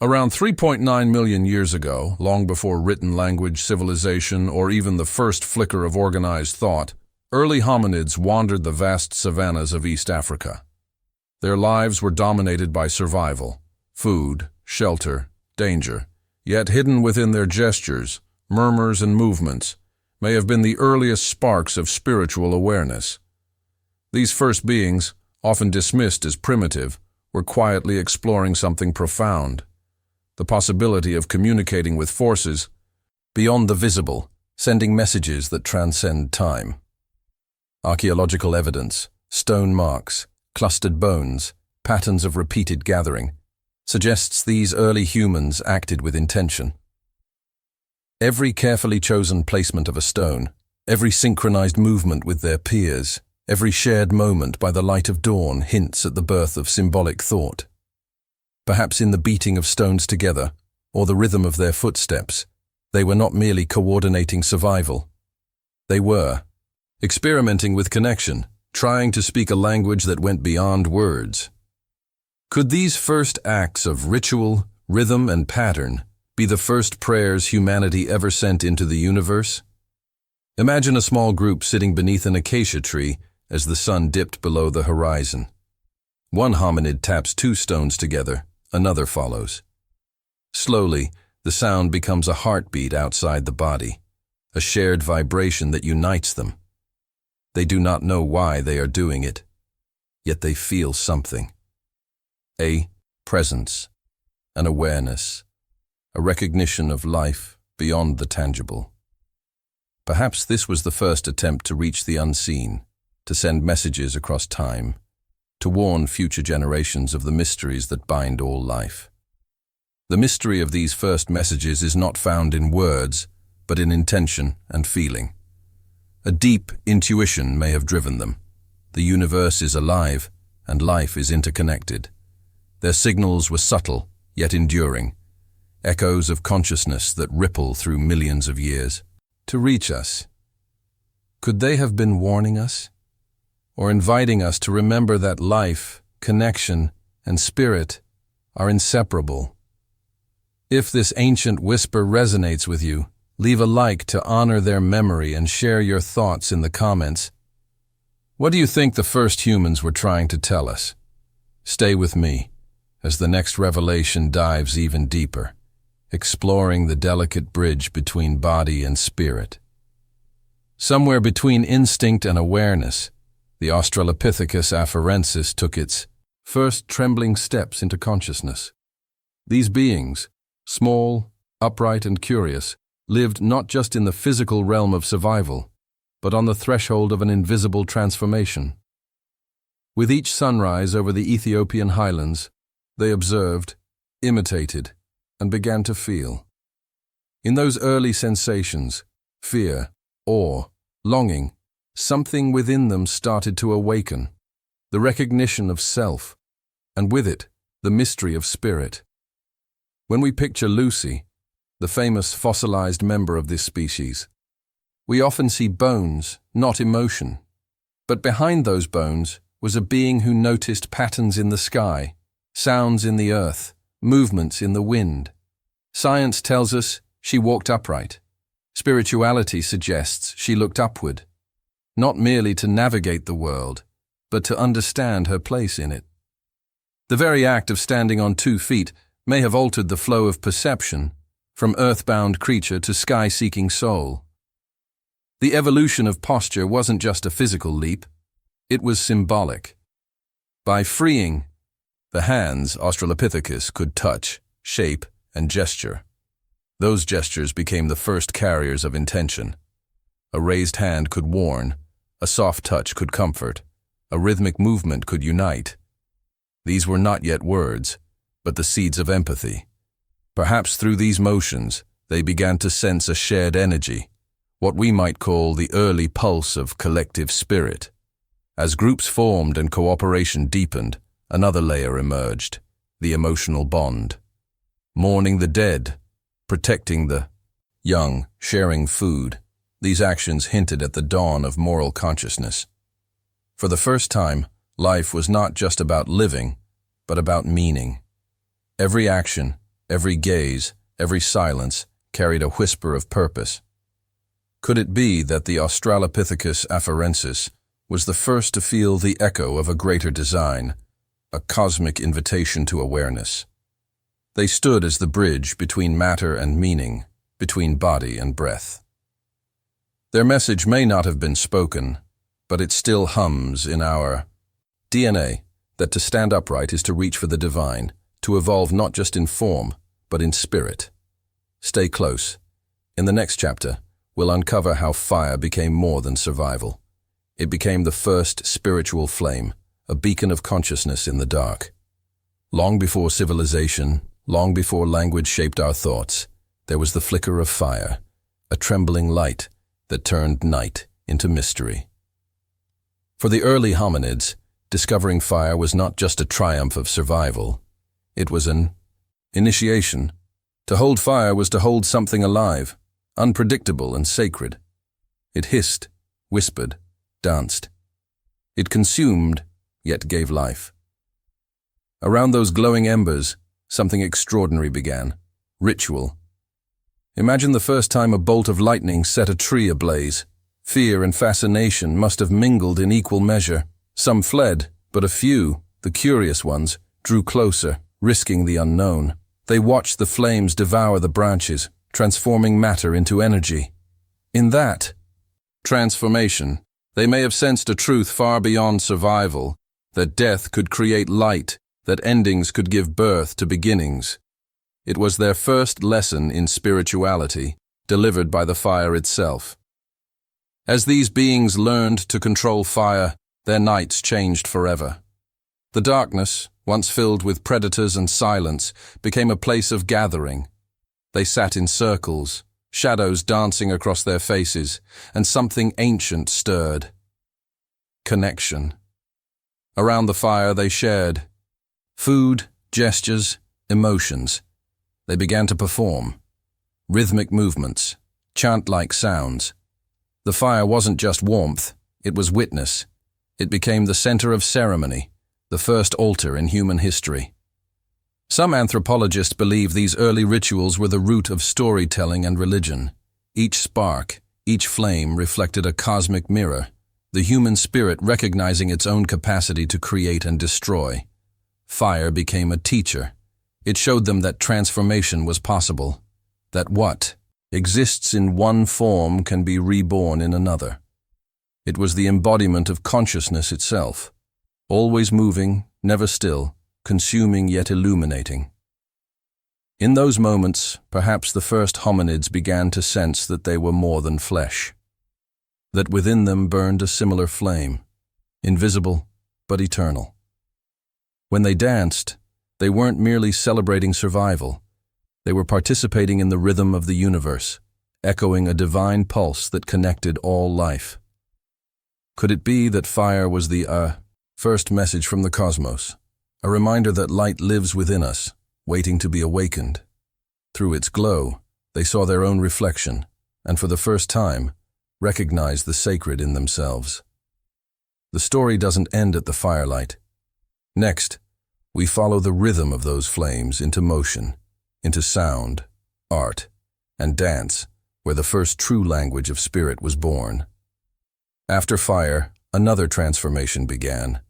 Around 3.9 million years ago, long before written language, civilization, or even the first flicker of organized thought, early hominids wandered the vast savannas of East Africa. Their lives were dominated by survival, food, shelter, danger, yet hidden within their gestures, murmurs, and movements may have been the earliest sparks of spiritual awareness. These first beings, often dismissed as primitive, were quietly exploring something profound, the possibility of communicating with forces beyond the visible, sending messages that transcend time. Archaeological evidence, stone marks, clustered bones, patterns of repeated gathering, suggests these early humans acted with intention. Every carefully chosen placement of a stone, every synchronized movement with their peers, every shared moment by the light of dawn hints at the birth of symbolic thought. Perhaps in the beating of stones together, or the rhythm of their footsteps, they were not merely coordinating survival. They were experimenting with connection, trying to speak a language that went beyond words. Could these first acts of ritual, rhythm, and pattern be the first prayers humanity ever sent into the universe? Imagine a small group sitting beneath an acacia tree as the sun dipped below the horizon. One hominid taps two stones together, another follows. Slowly, the sound becomes a heartbeat outside the body, a shared vibration that unites them. They do not know why they are doing it, yet they feel something. A presence, an awareness, a recognition of life beyond the tangible. Perhaps this was the first attempt to reach the unseen, to send messages across time, to warn future generations of the mysteries that bind all life. The mystery of these first messages is not found in words, but in intention and feeling. A deep intuition may have driven them. The universe is alive, and life is interconnected. Their signals were subtle, yet enduring, echoes of consciousness that ripple through millions of years. To reach us, could they have been warning us? Or inviting us to remember that life, connection, and spirit are inseparable? If this ancient whisper resonates with you, leave a like to honor their memory and share your thoughts in the comments. What do you think the first humans were trying to tell us? Stay with me as the next revelation dives even deeper, exploring the delicate bridge between body and spirit. Somewhere between instinct and awareness, the Australopithecus afarensis took its first trembling steps into consciousness. These beings, small, upright, and curious, lived not just in the physical realm of survival, but on the threshold of an invisible transformation. With each sunrise over the Ethiopian highlands, they observed, imitated, and began to feel. In those early sensations, fear, awe, longing, something within them started to awaken, the recognition of self, and with it, the mystery of spirit. When we picture Lucy, the famous fossilized member of this species, we often see bones, not emotion. But behind those bones was a being who noticed patterns in the sky, sounds in the earth, movements in the wind. Science tells us she walked upright. Spirituality suggests she looked upward, not merely to navigate the world, but to understand her place in it. The very act of standing on 2 feet may have altered the flow of perception, from earthbound creature to sky-seeking soul. The evolution of posture wasn't just a physical leap, it was symbolic. By freeing the hands, Australopithecus could touch, shape, and gesture. Those gestures became the first carriers of intention. A raised hand could warn, a soft touch could comfort, a rhythmic movement could unite. These were not yet words, but the seeds of empathy. Perhaps through these motions, they began to sense a shared energy, what we might call the early pulse of collective spirit. As groups formed and cooperation deepened, another layer emerged, the emotional bond. Mourning the dead, protecting the young, sharing food, these actions hinted at the dawn of moral consciousness. For the first time, life was not just about living, but about meaning. Every action, Every gaze, every silence carried a whisper of purpose. Could it be that the Australopithecus afarensis was the first to feel the echo of a greater design, a cosmic invitation to awareness? They stood as the bridge between matter and meaning, between body and breath. Their message may not have been spoken, but it still hums in our DNA, that to stand upright is to reach for the divine, to evolve not just in form, but in spirit. Stay close. In the next chapter, we'll uncover how fire became more than survival. It became the first spiritual flame, a beacon of consciousness in the dark. Long before civilization, long before language shaped our thoughts, there was the flicker of fire, a trembling light that turned night into mystery. For the early hominids, discovering fire was not just a triumph of survival. It was an initiation. To hold fire was to hold something alive, unpredictable and sacred. It hissed, whispered, danced. It consumed, yet gave life. Around those glowing embers, something extraordinary began. Ritual. Imagine the first time a bolt of lightning set a tree ablaze. Fear and fascination must have mingled in equal measure. Some fled, but a few, the curious ones, drew closer, risking the unknown. They watched the flames devour the branches, transforming matter into energy. In that transformation, they may have sensed a truth far beyond survival, that death could create light, that endings could give birth to beginnings. It was their first lesson in spirituality, delivered by the fire itself. As these beings learned to control fire, their nights changed forever. The darkness, once filled with predators and silence, became a place of gathering. They sat in circles, shadows dancing across their faces, and something ancient stirred. Connection. Around the fire they shared food, gestures, emotions. They began to perform. Rhythmic movements, chant-like sounds. The fire wasn't just warmth, it was witness. It became the center of ceremony, the first altar in human history. Some anthropologists believe these early rituals were the root of storytelling and religion. Each spark, each flame reflected a cosmic mirror, the human spirit recognizing its own capacity to create and destroy. Fire became a teacher. It showed them that transformation was possible, that what exists in one form can be reborn in another. It was the embodiment of consciousness itself, always moving, never still, consuming yet illuminating. In those moments, perhaps the first hominids began to sense that they were more than flesh, that within them burned a similar flame, invisible but eternal. When they danced, they weren't merely celebrating survival. They were participating in the rhythm of the universe, echoing a divine pulse that connected all life. Could it be that fire was the first message from the cosmos, a reminder that light lives within us, waiting to be awakened? Through its glow, they saw their own reflection, and for the first time, recognized the sacred in themselves. The story doesn't end at the firelight. Next, we follow the rhythm of those flames into motion, into sound, art, and dance, where the first true language of spirit was born. After fire, another transformation began,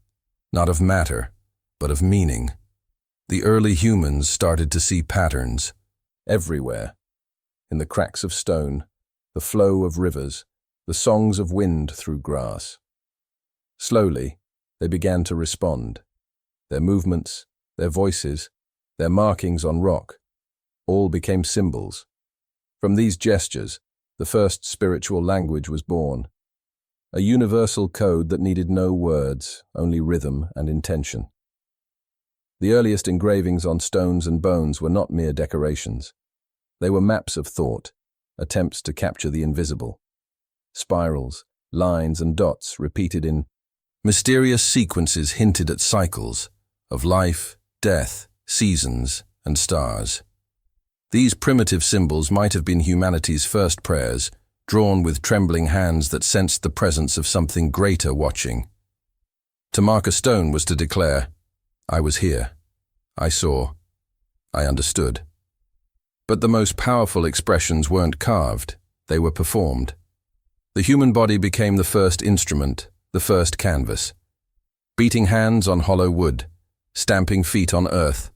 not of matter, but of meaning. The early humans started to see patterns everywhere, in the cracks of stone, the flow of rivers, the songs of wind through grass. Slowly, they began to respond. Their movements, their voices, their markings on rock, all became symbols. From these gestures, the first spiritual language was born, a universal code that needed no words, only rhythm and intention. The earliest engravings on stones and bones were not mere decorations. They were maps of thought, attempts to capture the invisible. Spirals, lines, and dots repeated in mysterious sequences hinted at cycles of life, death, seasons, and stars. These primitive symbols might have been humanity's first prayers, drawn with trembling hands that sensed the presence of something greater watching. To mark a stone was to declare, I was here, I saw, I understood. But the most powerful expressions weren't carved, they were performed. The human body became the first instrument, the first canvas. Beating hands on hollow wood, stamping feet on earth,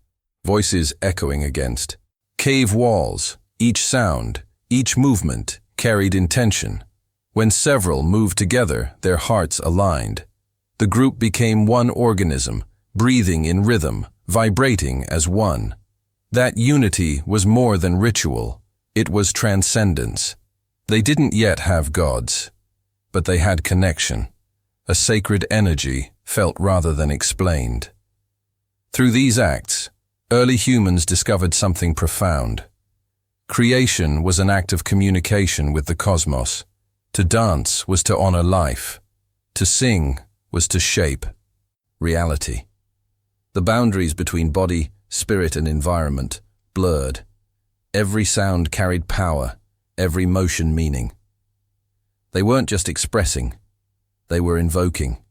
voices echoing against. Cave walls, each sound, each movement carried intention. When several moved together, their hearts aligned. The group became one organism, breathing in rhythm, vibrating as one. That unity was more than ritual, it was transcendence. They didn't yet have gods, but they had connection, a sacred energy felt rather than explained. Through these acts, early humans discovered something profound. Creation was an act of communication with the cosmos. To dance was to honor life. To sing was to shape reality. The boundaries between body, spirit, and environment blurred. Every sound carried power, every motion meaning. They weren't just expressing, they were invoking.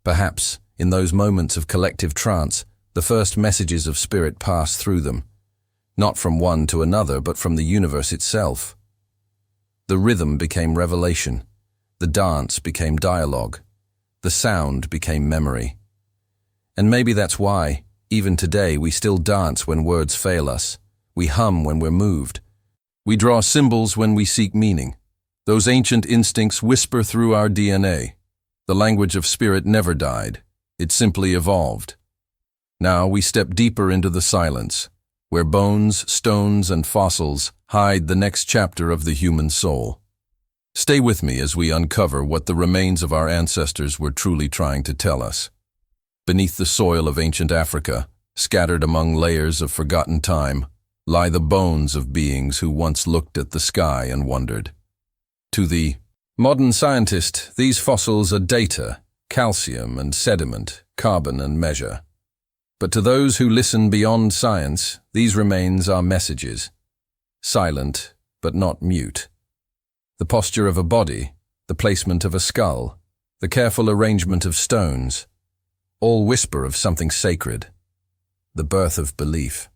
Perhaps, in those moments of collective trance, the first messages of spirit passed through them, not from one to another, but from the universe itself. The rhythm became revelation, the dance became dialogue, the sound became memory. And maybe that's why, even today, we still dance when words fail us. We hum when we're moved. We draw symbols when we seek meaning. Those ancient instincts whisper through our DNA. The language of spirit never died. It simply evolved. Now we step deeper into the silence, where bones, stones, and fossils hide the next chapter of the human soul. Stay with me as we uncover what the remains of our ancestors were truly trying to tell us. Beneath the soil of ancient Africa, scattered among layers of forgotten time, lie the bones of beings who once looked at the sky and wondered. To the modern scientist, these fossils are data, calcium and sediment, carbon and measure. But to those who listen beyond science, these remains are messages. Silent, but not mute. The posture of a body, the placement of a skull, the careful arrangement of stones, all whisper of something sacred, the birth of belief.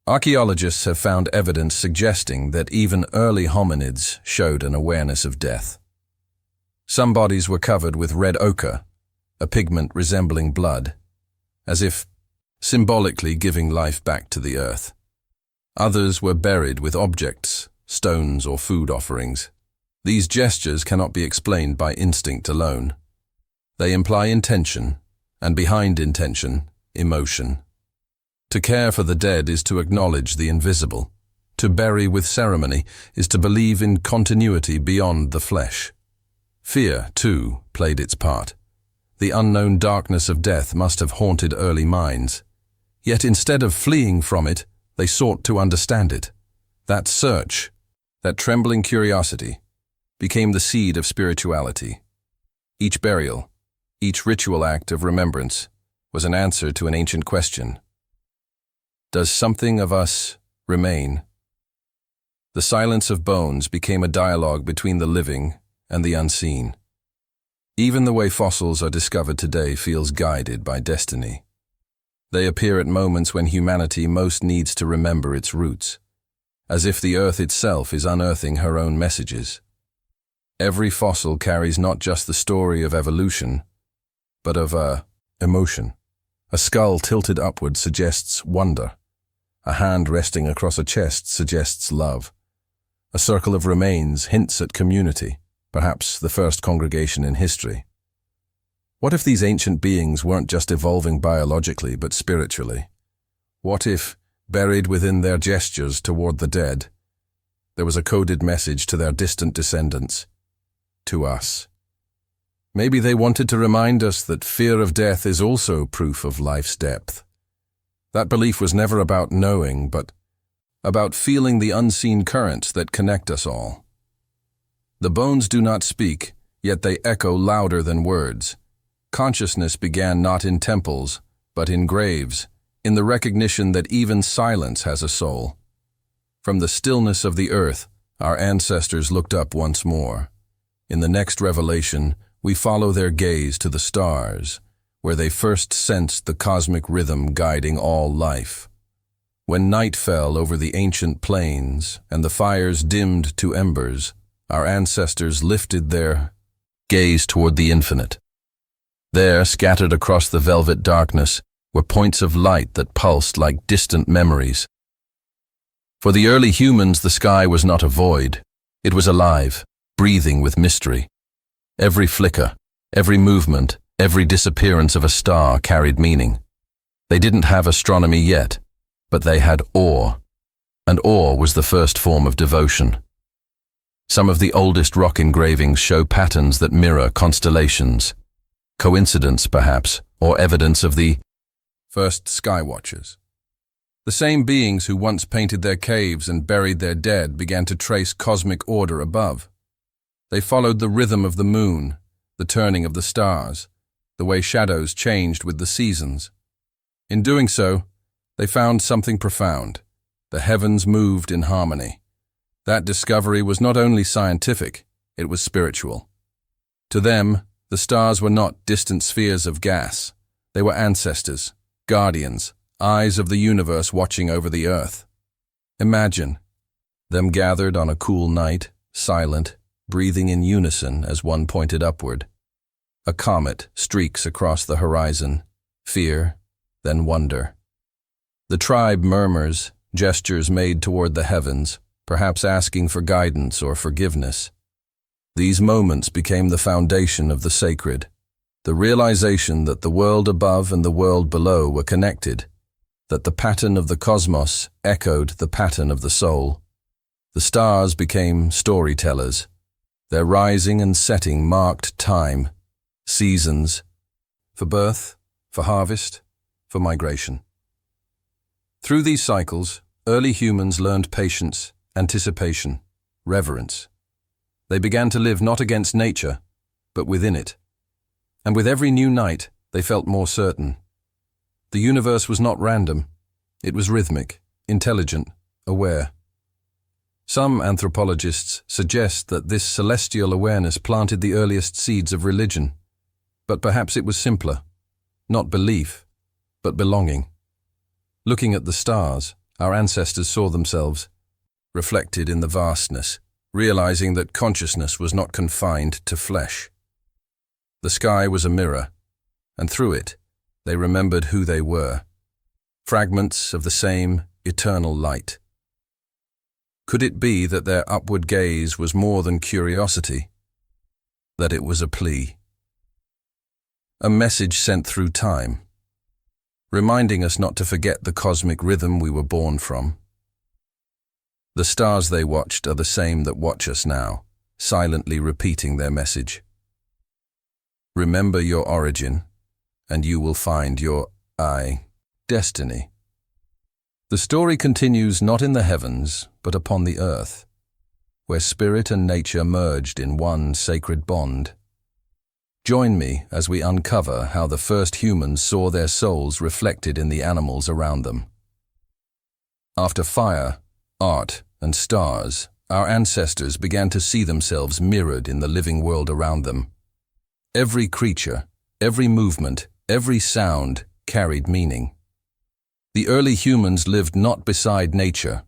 Archaeologists have found evidence suggesting that even early hominids showed an awareness of death. Some bodies were covered with red ochre, a pigment resembling blood, as if symbolically giving life back to the earth. Others were buried with objects, stones or food offerings. These gestures cannot be explained by instinct alone. They imply intention, and behind intention, emotion. To care for the dead is to acknowledge the invisible. To bury with ceremony is to believe in continuity beyond the flesh. Fear, too, played its part. The unknown darkness of death must have haunted early minds. Yet instead of fleeing from it, they sought to understand it. That search, that trembling curiosity, became the seed of spirituality. Each burial, each ritual act of remembrance, was an answer to an ancient question. Does something of us remain? The silence of bones became a dialogue between the living and the unseen. Even the way fossils are discovered today feels guided by destiny. They appear at moments when humanity most needs to remember its roots, as if the earth itself is unearthing her own messages. Every fossil carries not just the story of evolution, but of emotion. A skull tilted upward suggests wonder. A hand resting across a chest suggests love. A circle of remains hints at community, perhaps the first congregation in history. What if these ancient beings weren't just evolving biologically but spiritually? What if, buried within their gestures toward the dead, there was a coded message to their distant descendants, to us? Maybe they wanted to remind us that fear of death is also proof of life's depth. That belief was never about knowing, but about feeling the unseen currents that connect us all. The bones do not speak, yet they echo louder than words. Consciousness began not in temples, but in graves, in the recognition that even silence has a soul. From the stillness of the earth, our ancestors looked up once more. In the next revelation, we follow their gaze to the stars, where they first sensed the cosmic rhythm guiding all life. When night fell over the ancient plains and the fires dimmed to embers, our ancestors lifted their gaze toward the infinite. There, scattered across the velvet darkness, were points of light that pulsed like distant memories. For the early humans, the sky was not a void. It was alive, breathing with mystery. Every flicker, every movement, every disappearance of a star carried meaning. They didn't have astronomy yet, but they had awe, and awe was the first form of devotion. Some of the oldest rock engravings show patterns that mirror constellations, coincidence perhaps, or evidence of the first skywatchers. The same beings who once painted their caves and buried their dead began to trace cosmic order above. They followed the rhythm of the moon, the turning of the stars, the way shadows changed with the seasons. In doing so, they found something profound. The heavens moved in harmony. That discovery was not only scientific, it was spiritual. To them, the stars were not distant spheres of gas. They were ancestors, guardians, eyes of the universe watching over the earth. Imagine them gathered on a cool night, silent, breathing in unison as one pointed upward. A comet streaks across the horizon, fear, then wonder. The tribe murmurs, gestures made toward the heavens, perhaps asking for guidance or forgiveness. These moments became the foundation of the sacred, the realization that the world above and the world below were connected, that the pattern of the cosmos echoed the pattern of the soul. The stars became storytellers. Their rising and setting marked time, seasons, for birth, for harvest, for migration. Through these cycles, early humans learned patience, anticipation, reverence. They began to live not against nature, but within it. And with every new night, they felt more certain. The universe was not random. It was rhythmic, intelligent, aware. Some anthropologists suggest that this celestial awareness planted the earliest seeds of religion. But perhaps it was simpler. Not belief, but belonging. Looking at the stars, our ancestors saw themselves reflected in the vastness, realizing that consciousness was not confined to flesh. The sky was a mirror, and through it, they remembered who they were, fragments of the same eternal light. Could it be that their upward gaze was more than curiosity, that it was a plea? A message sent through time, reminding us not to forget the cosmic rhythm we were born from. The stars they watched are the same that watch us now, silently repeating their message. Remember your origin, and you will find your destiny. The story continues not in the heavens, but upon the earth, where spirit and nature merged in one sacred bond. Join me as we uncover how the first humans saw their souls reflected in the animals around them. After fire, art, and stars, our ancestors began to see themselves mirrored in the living world around them. Every creature, every movement, every sound carried meaning. The early humans lived not beside nature,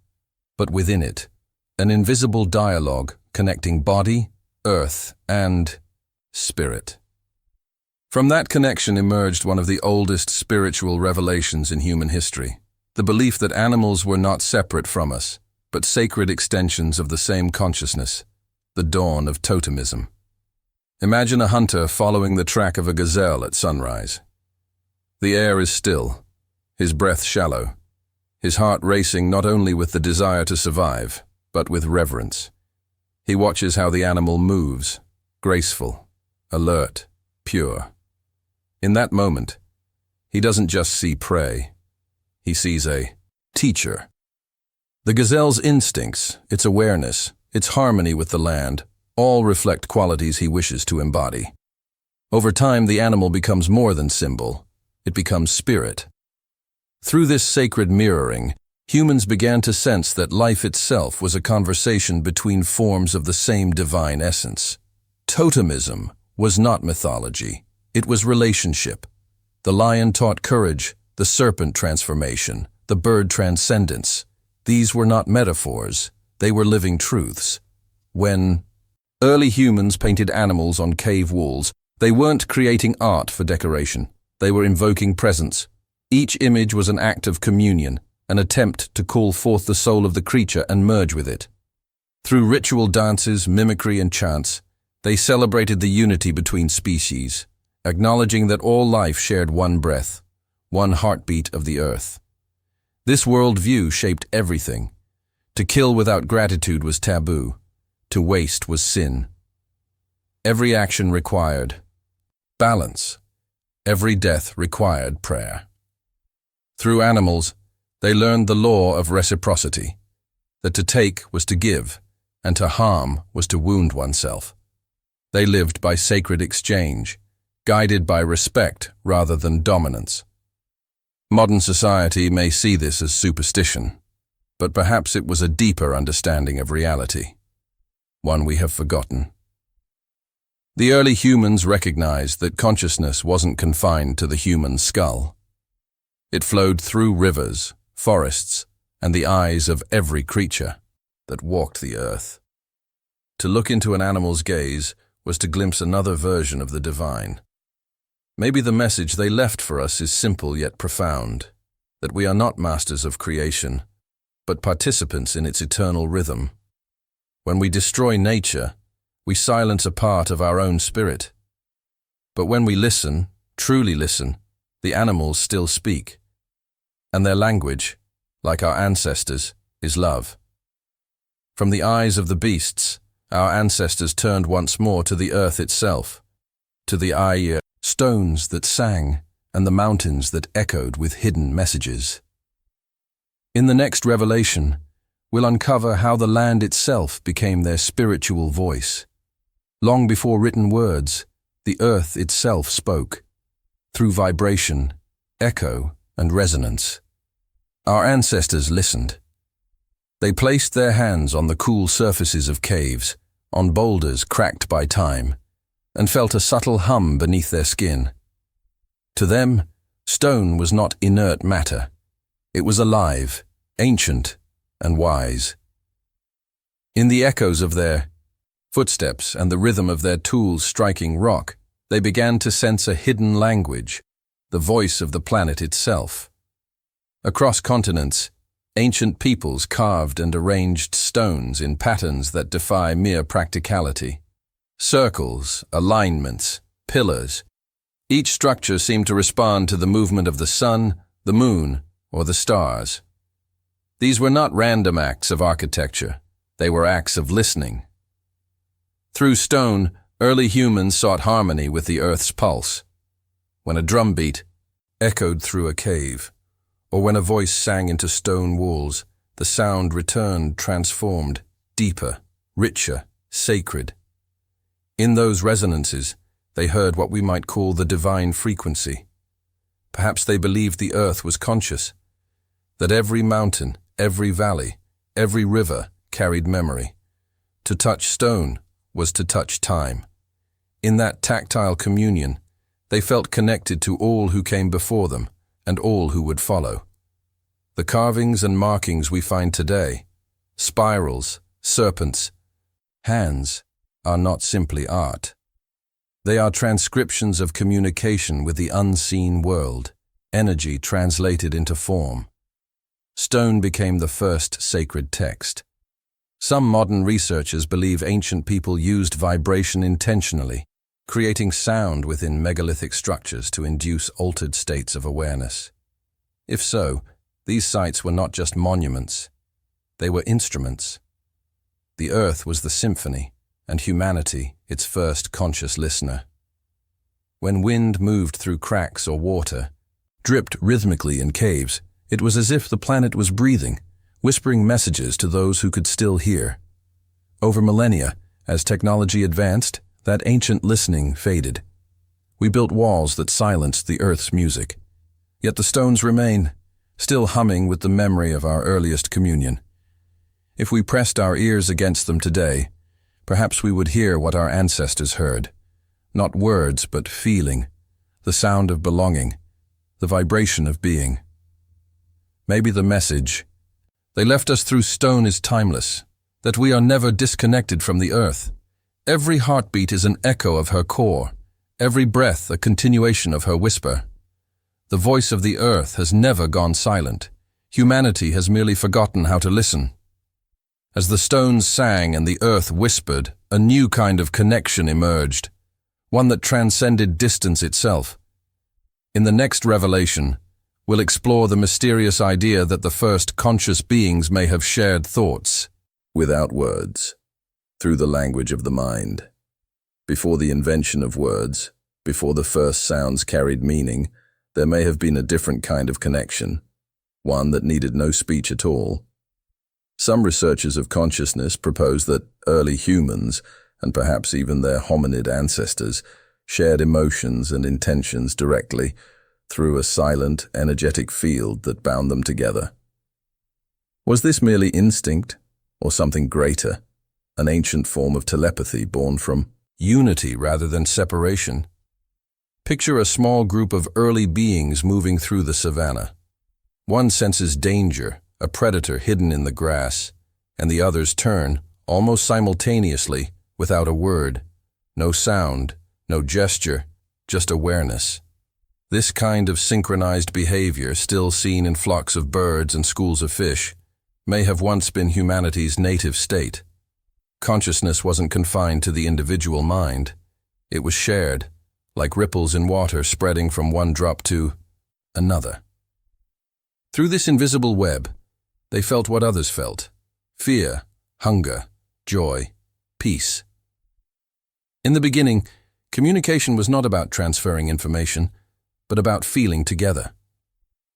but within it, an invisible dialogue connecting body, earth, and spirit. From that connection emerged one of the oldest spiritual revelations in human history, the belief that animals were not separate from us, but sacred extensions of the same consciousness, the dawn of totemism. Imagine a hunter following the track of a gazelle at sunrise. The air is still, his breath shallow, his heart racing not only with the desire to survive, but with reverence. He watches how the animal moves, graceful, alert, pure. In that moment, he doesn't just see prey, he sees a teacher. The gazelle's instincts, its awareness, its harmony with the land, all reflect qualities he wishes to embody. Over time, the animal becomes more than symbol, it becomes spirit. Through this sacred mirroring, humans began to sense that life itself was a conversation between forms of the same divine essence. Totemism was not mythology, it was relationship. The lion taught courage, the serpent transformation, the bird transcendence. These were not metaphors, they were living truths. When early humans painted animals on cave walls, they weren't creating art for decoration, they were invoking presence. Each image was an act of communion, an attempt to call forth the soul of the creature and merge with it. Through ritual dances, mimicry, and chants, they celebrated the unity between species, acknowledging that all life shared one breath, one heartbeat of the earth. This worldview shaped everything. To kill without gratitude was taboo. To waste was sin. Every action required balance. Every death required prayer. Through animals, they learned the law of reciprocity, that to take was to give, and to harm was to wound oneself. They lived by sacred exchange, guided by respect rather than dominance. Modern society may see this as superstition, but perhaps it was a deeper understanding of reality, one we have forgotten. The early humans recognized that consciousness wasn't confined to the human skull. It flowed through rivers, forests, and the eyes of every creature that walked the earth. To look into an animal's gaze was to glimpse another version of the divine. Maybe the message they left for us is simple yet profound, that we are not masters of creation, but participants in its eternal rhythm. When we destroy nature, we silence a part of our own spirit. But when we listen, truly listen, the animals still speak. And their language, like our ancestors, is love. From the eyes of the beasts, our ancestors turned once more to the earth itself, to the stones that sang and the mountains that echoed with hidden messages. In the next revelation, we'll uncover how the land itself became their spiritual voice. Long before written words, the earth itself spoke, through vibration, echo, and resonance. Our ancestors listened. They placed their hands on the cool surfaces of caves, on boulders cracked by time, and felt a subtle hum beneath their skin. To them, stone was not inert matter. It was alive, ancient, and wise. In the echoes of their footsteps and the rhythm of their tools striking rock, they began to sense a hidden language, the voice of the planet itself. Across continents, ancient peoples carved and arranged stones in patterns that defy mere practicality. Circles, alignments, pillars. Each structure seemed to respond to the movement of the sun, the moon, or the stars. These were not random acts of architecture. They were acts of listening. Through stone, early humans sought harmony with the earth's pulse. When a drumbeat echoed through a cave, or when a voice sang into stone walls, the sound returned transformed, deeper, richer, sacred. In those resonances, they heard what we might call the divine frequency. Perhaps they believed the earth was conscious, that every mountain, every valley, every river carried memory. To touch stone was to touch time. In that tactile communion, they felt connected to all who came before them and all who would follow. The carvings and markings we find today, spirals, serpents, hands, are not simply art. They are transcriptions of communication with the unseen world, energy translated into form. Stone became the first sacred text. Some modern researchers believe ancient people used vibration intentionally, creating sound within megalithic structures to induce altered states of awareness. If so, these sites were not just monuments, they were instruments. The earth was the symphony, and humanity its first conscious listener. When wind moved through cracks or water, dripped rhythmically in caves, it was as if the planet was breathing, whispering messages to those who could still hear. Over millennia, as technology advanced, that ancient listening faded. We built walls that silenced the earth's music. Yet the stones remain, still humming with the memory of our earliest communion. If we pressed our ears against them today, perhaps we would hear what our ancestors heard. Not words, but feeling, the sound of belonging, the vibration of being. maybe the message they left us through stone is timeless, that we are never disconnected from the earth. Every heartbeat is an echo of her core, every breath a continuation of her whisper. The voice of the earth has never gone silent. Humanity has merely forgotten how to listen. As the stones sang and the earth whispered, a new kind of connection emerged, one that transcended distance itself. In the next revelation, we'll explore the mysterious idea that the first conscious beings may have shared thoughts, without words, through the language of the mind. Before the invention of words, before the first sounds carried meaning, there may have been a different kind of connection, one that needed no speech at all. Some researchers of consciousness propose that early humans, and perhaps even their hominid ancestors, shared emotions and intentions directly through a silent, energetic field that bound them together. Was this merely instinct, or something greater, an ancient form of telepathy born from unity rather than separation? Picture a small group of early beings moving through the savannah. One senses danger, a predator hidden in the grass, and the others turn, almost simultaneously, without a word. No sound, no gesture, just awareness. This kind of synchronized behavior, still seen in flocks of birds and schools of fish, may have once been humanity's native state. Consciousness wasn't confined to the individual mind. It was shared, like ripples in water spreading from one drop to another. Through this invisible web, they felt what others felt: fear, hunger, joy, peace. In the beginning, communication was not about transferring information, but about feeling together.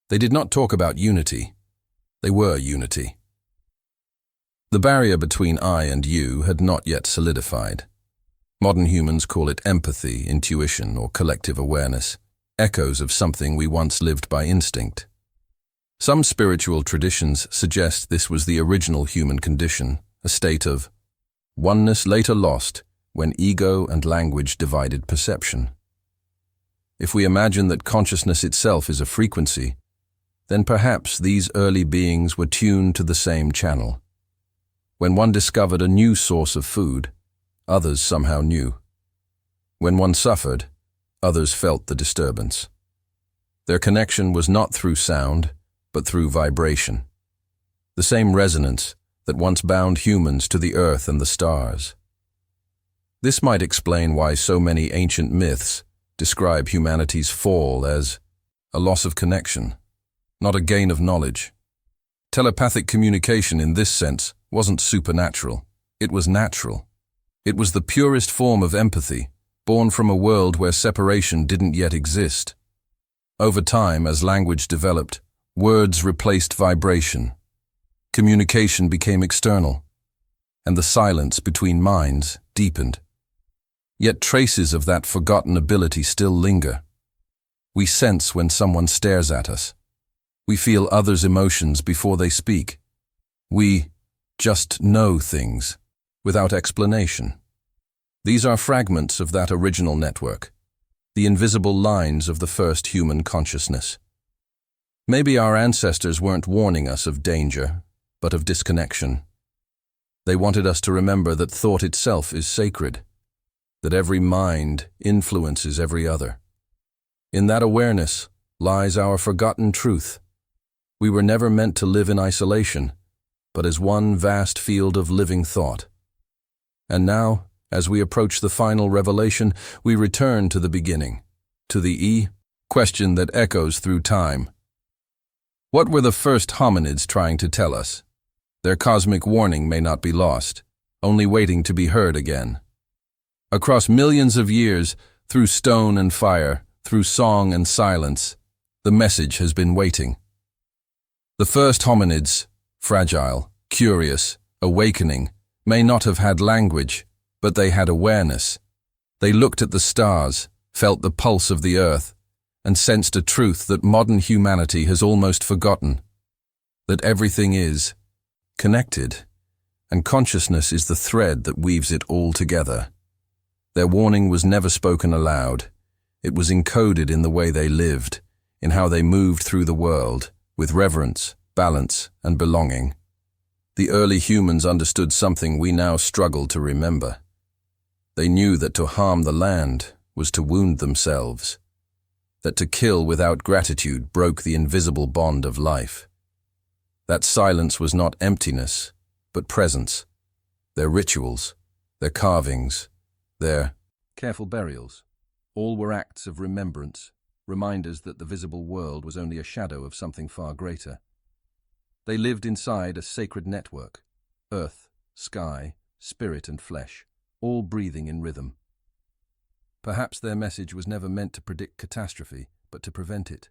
They did not talk about unity. They were unity. The barrier between I and you had not yet solidified. Modern humans call it empathy, intuition, or collective awareness, echoes of something we once lived by instinct. Some spiritual traditions suggest this was the original human condition, a state of oneness later lost when ego and language divided perception. If we imagine that consciousness itself is a frequency, then perhaps these early beings were tuned to the same channel. When one discovered a new source of food, others somehow knew. When one suffered, others felt the disturbance. Their connection was not through sound, but through vibration. The same resonance that once bound humans to the earth and the stars. This might explain why so many ancient myths describe humanity's fall as a loss of connection, not a gain of knowledge. Telepathic communication in this sense wasn't supernatural, it was natural. It was the purest form of empathy, born from a world where separation didn't yet exist. Over time, as language developed, words replaced vibration. Communication became external, and the silence between minds deepened. Yet traces of that forgotten ability still linger. We sense when someone stares at us. We feel others' emotions before they speak. We just know things, without explanation. These are fragments of that original network, the invisible lines of the first human consciousness. Maybe our ancestors weren't warning us of danger, but of disconnection. They wanted us to remember that thought itself is sacred, that every mind influences every other. In that awareness lies our forgotten truth. We were never meant to live in isolation, but as one vast field of living thought. And now, as we approach the final revelation, we return to the beginning, to the question that echoes through time. What were the first hominids trying to tell us? Their cosmic warning may not be lost, only waiting to be heard again. Across millions of years, through stone and fire, through song and silence, the message has been waiting. The first hominids, fragile, curious, awakening, may not have had language, but they had awareness. They looked at the stars, felt the pulse of the earth, and sensed a truth that modern humanity has almost forgotten, that everything is connected, and consciousness is the thread that weaves it all together. Their warning was never spoken aloud. It was encoded in the way they lived, in how they moved through the world, with reverence, balance, and belonging. The early humans understood something we now struggle to remember. They knew that to harm the land was to wound themselves, that to kill without gratitude broke the invisible bond of life. That silence was not emptiness, but presence. Their rituals, their carvings, their careful burials, all were acts of remembrance, reminders that the visible world was only a shadow of something far greater. They lived inside a sacred network, earth, sky, spirit and flesh, all breathing in rhythm. Perhaps their message was never meant to predict catastrophe, but to prevent it.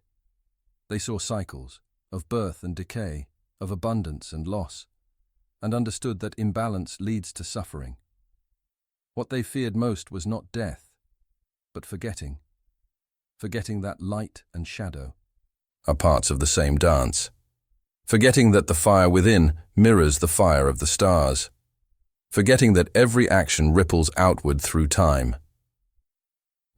They saw cycles of birth and decay, of abundance and loss, and understood that imbalance leads to suffering. What they feared most was not death, but forgetting. Forgetting that light and shadow are parts of the same dance. Forgetting that the fire within mirrors the fire of the stars. Forgetting that every action ripples outward through time.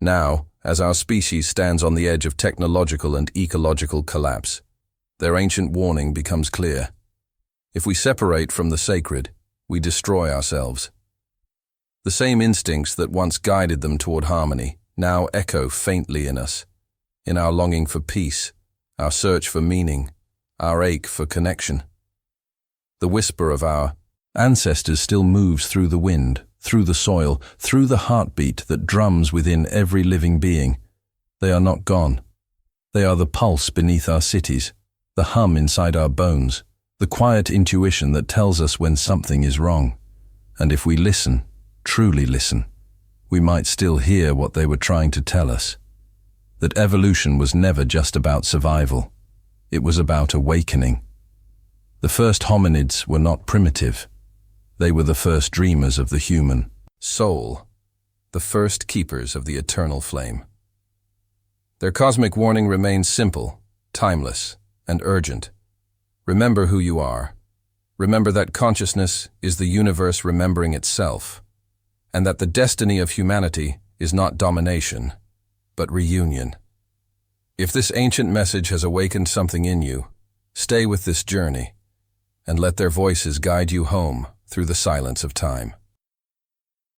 Now, as our species stands on the edge of technological and ecological collapse, their ancient warning becomes clear. If we separate from the sacred, we destroy ourselves. The same instincts that once guided them toward harmony now echo faintly in us, in our longing for peace, our search for meaning, our ache for connection. The whisper of our ancestors still moves through the wind, through the soil, through the heartbeat that drums within every living being. They are not gone. They are the pulse beneath our cities, the hum inside our bones, the quiet intuition that tells us when something is wrong. And if we listen, truly listen, we might still hear what they were trying to tell us. That evolution was never just about survival. It was about awakening. The first hominids were not primitive. They were the first dreamers of the human soul, the first keepers of the eternal flame. Their cosmic warning remains simple, timeless, and urgent. Remember who you are. Remember that consciousness is the universe remembering itself, and that the destiny of humanity is not domination, but reunion. If this ancient message has awakened something in you, stay with this journey, and let their voices guide you home through the silence of time.